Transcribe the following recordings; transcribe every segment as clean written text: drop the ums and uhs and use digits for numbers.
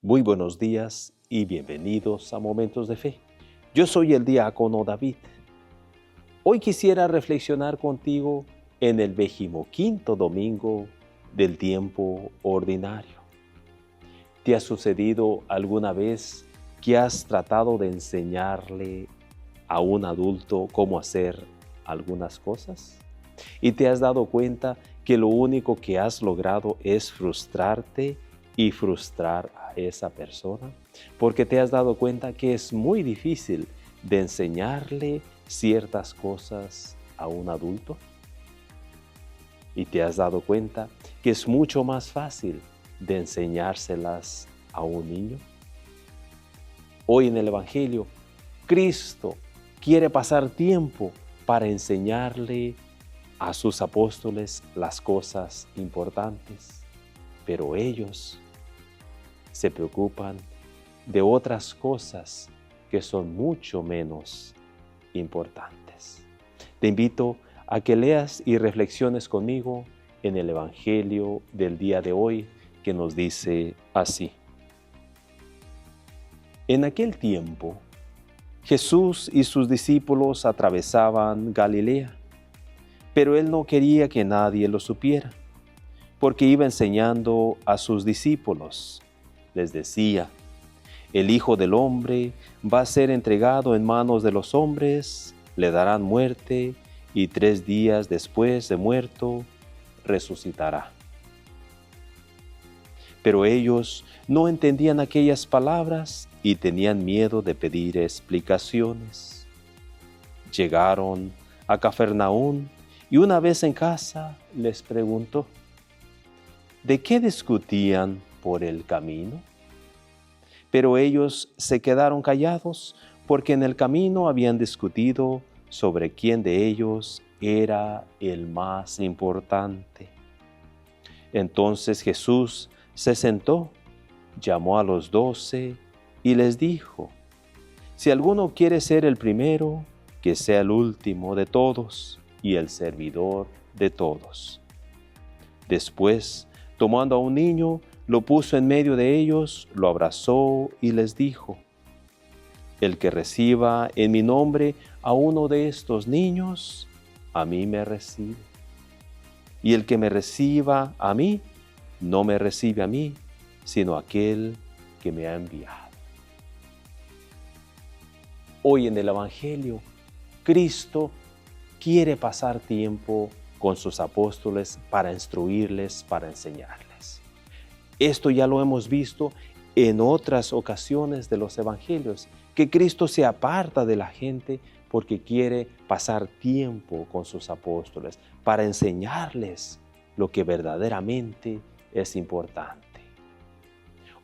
Muy buenos días y bienvenidos a Momentos de Fe. Yo soy el diácono David. Hoy quisiera reflexionar contigo en el 25º domingo del tiempo ordinario. ¿Te ha sucedido alguna vez que has tratado de enseñarle a un adulto cómo hacer algunas cosas? Y te has dado cuenta que lo único que has logrado es frustrarte y frustrar a esa persona, porque te has dado cuenta que es muy difícil de enseñarle ciertas cosas a un adulto. Y te has dado cuenta que es mucho más fácil de enseñárselas a un niño. Hoy en el Evangelio, Cristo quiere pasar tiempo para enseñarle a sus apóstoles las cosas importantes, pero ellos se preocupan de otras cosas que son mucho menos importantes. Te invito a que leas y reflexiones conmigo en el Evangelio del día de hoy, que nos dice así. En aquel tiempo, Jesús y sus discípulos atravesaban Galilea, pero él no quería que nadie lo supiera, porque iba enseñando a sus discípulos. Les decía: el Hijo del Hombre va a ser entregado en manos de los hombres, le darán muerte y 3 días después de muerto resucitará. Pero ellos no entendían aquellas palabras y tenían miedo de pedir explicaciones. Llegaron a Cafarnaúm y una vez en casa les preguntó: ¿de qué discutían por el camino? Pero ellos se quedaron callados porque en el camino habían discutido sobre quién de ellos era el más importante. Entonces Jesús se sentó, llamó a los 12 y les dijo: si alguno quiere ser el primero, que sea el último de todos y el servidor de todos. Después, tomando a un niño, lo puso en medio de ellos, lo abrazó y les dijo: el que reciba en mi nombre a uno de estos niños, a mí me recibe. Y el que me reciba a mí, no me recibe a mí, sino a aquel que me ha enviado. Hoy en el Evangelio, Cristo quiere pasar tiempo con sus apóstoles para instruirles, para enseñarles. Esto ya lo hemos visto en otras ocasiones de los evangelios, que Cristo se aparta de la gente porque quiere pasar tiempo con sus apóstoles para enseñarles lo que verdaderamente es importante.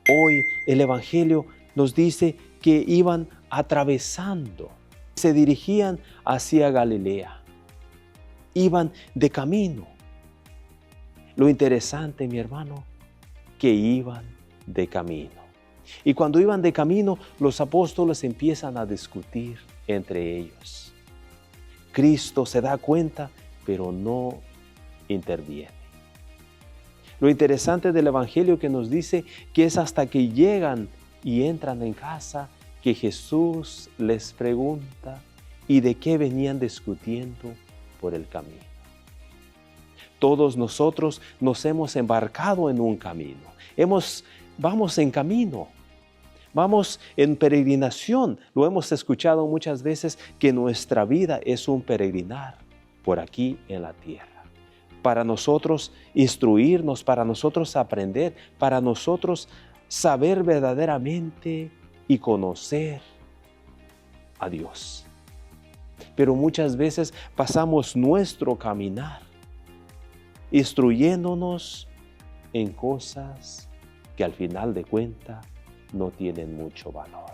Hoy el evangelio nos dice que iban atravesando, se dirigían hacia Galilea, iban de camino. Lo interesante, mi hermano, que iban de camino. Y cuando iban de camino, los apóstoles empiezan a discutir entre ellos. Cristo se da cuenta, pero no interviene. Lo interesante del Evangelio que nos dice que es hasta que llegan y entran en casa que Jesús les pregunta ¿y de qué venían discutiendo por el camino? Todos nosotros nos hemos embarcado en un camino. Vamos en camino. Vamos en peregrinación. Lo hemos escuchado muchas veces que nuestra vida es un peregrinar por aquí en la tierra. Para nosotros instruirnos, para nosotros aprender, para nosotros saber verdaderamente y conocer a Dios. Pero muchas veces pasamos nuestro caminar instruyéndonos en cosas que al final de cuentas no tienen mucho valor,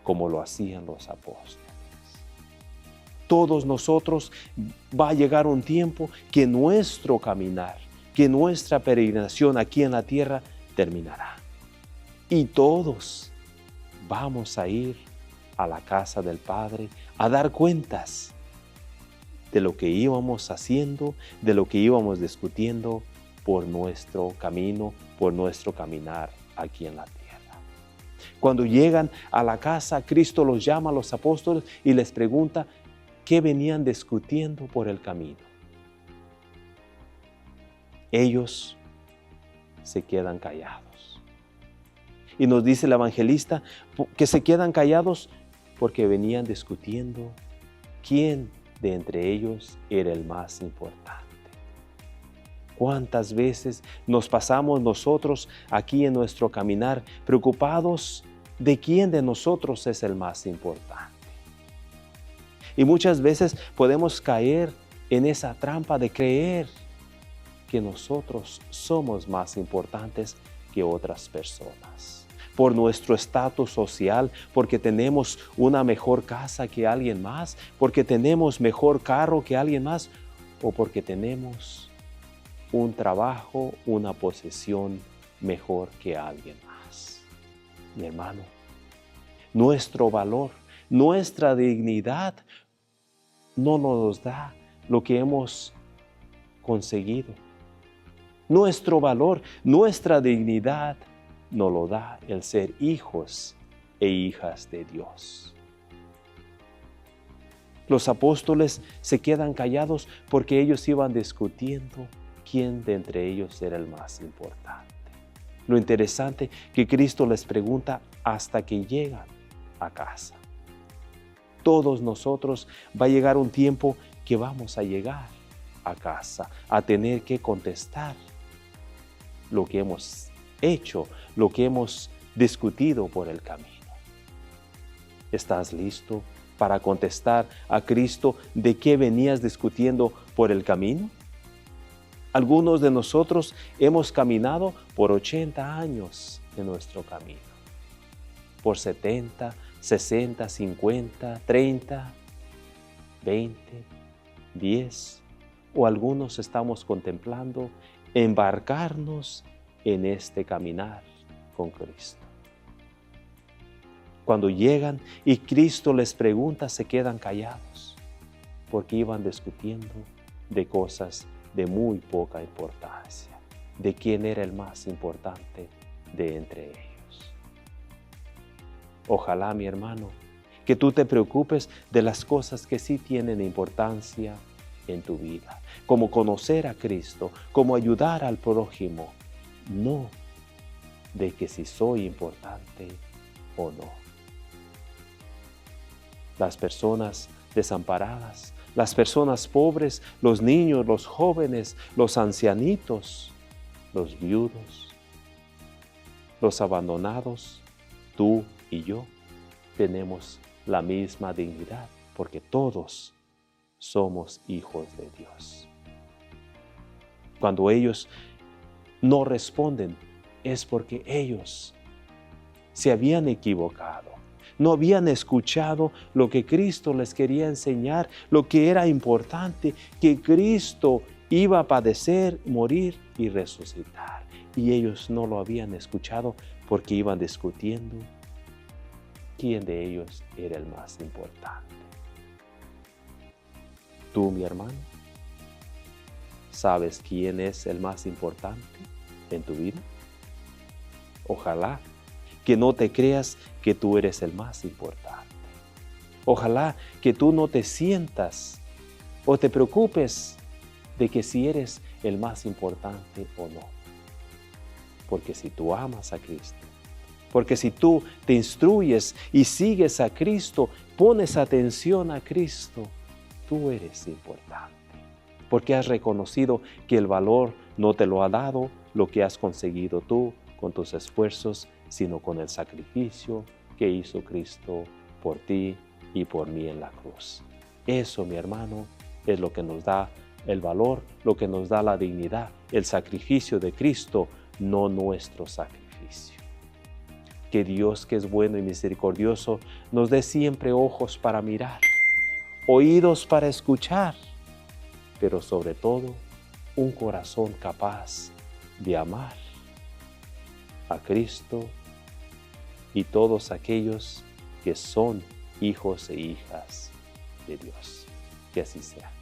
como lo hacían los apóstoles. Todos nosotros va a llegar un tiempo que nuestro caminar, que nuestra peregrinación aquí en la tierra terminará. Y todos vamos a ir a la casa del Padre a dar cuentas de lo que íbamos haciendo, de lo que íbamos discutiendo por nuestro camino, por nuestro caminar aquí en la tierra. Cuando llegan a la casa, Cristo los llama a los apóstoles y les pregunta qué venían discutiendo por el camino. Ellos se quedan callados. Y nos dice el evangelista que se quedan callados porque venían discutiendo quién de entre ellos era el más importante. ¿Cuántas veces nos pasamos nosotros aquí en nuestro caminar preocupados de quién de nosotros es el más importante? Y muchas veces podemos caer en esa trampa de creer que nosotros somos más importantes que otras personas. Por nuestro estatus social, porque tenemos una mejor casa que alguien más, porque tenemos mejor carro que alguien más, o porque tenemos un trabajo, una posesión mejor que alguien más. Mi hermano, nuestro valor, nuestra dignidad no nos da lo que hemos conseguido. Nuestro valor, nuestra dignidad nos lo da el ser hijos e hijas de Dios. Los apóstoles se quedan callados porque ellos iban discutiendo quién de entre ellos era el más importante. Lo interesante que Cristo les pregunta hasta que llegan a casa. Todos nosotros va a llegar un tiempo que vamos a llegar a casa, a tener que contestar lo que hemos hecho, lo que hemos discutido por el camino. ¿Estás listo para contestar a Cristo de qué venías discutiendo por el camino? Algunos de nosotros hemos caminado por 80 años en nuestro camino, por 70, 60, 50, 30, 20, 10, o algunos estamos contemplando embarcarnos en este caminar con Cristo. Cuando llegan y Cristo les pregunta, se quedan callados, porque iban discutiendo de cosas de muy poca importancia, de quién era el más importante de entre ellos. Ojalá, mi hermano, que tú te preocupes de las cosas que sí tienen importancia en tu vida, como conocer a Cristo, como ayudar al prójimo, no de que si soy importante o no. Las personas desamparadas, las personas pobres, los niños, los jóvenes, los ancianitos, los viudos, los abandonados, tú y yo, tenemos la misma dignidad, porque todos somos hijos de Dios. Cuando ellos no responden, es porque ellos se habían equivocado. No habían escuchado lo que Cristo les quería enseñar, lo que era importante, que Cristo iba a padecer, morir y resucitar. Y ellos no lo habían escuchado porque iban discutiendo quién de ellos era el más importante. Tú, mi hermano, ¿sabes quién es el más importante en tu vida? Ojalá que no te creas que tú eres el más importante. Ojalá que tú no te sientas o te preocupes de que si eres el más importante o no. Porque si tú amas a Cristo, porque si tú te instruyes y sigues a Cristo, pones atención a Cristo, tú eres importante. Porque has reconocido que el valor no te lo ha dado lo que has conseguido tú con tus esfuerzos, sino con el sacrificio que hizo Cristo por ti y por mí en la cruz. Eso, mi hermano, es lo que nos da el valor, lo que nos da la dignidad, el sacrificio de Cristo, no nuestro sacrificio. Que Dios, que es bueno y misericordioso, nos dé siempre ojos para mirar, oídos para escuchar, pero sobre todo un corazón capaz de amar a Cristo y todos aquellos que son hijos e hijas de Dios. Que así sea.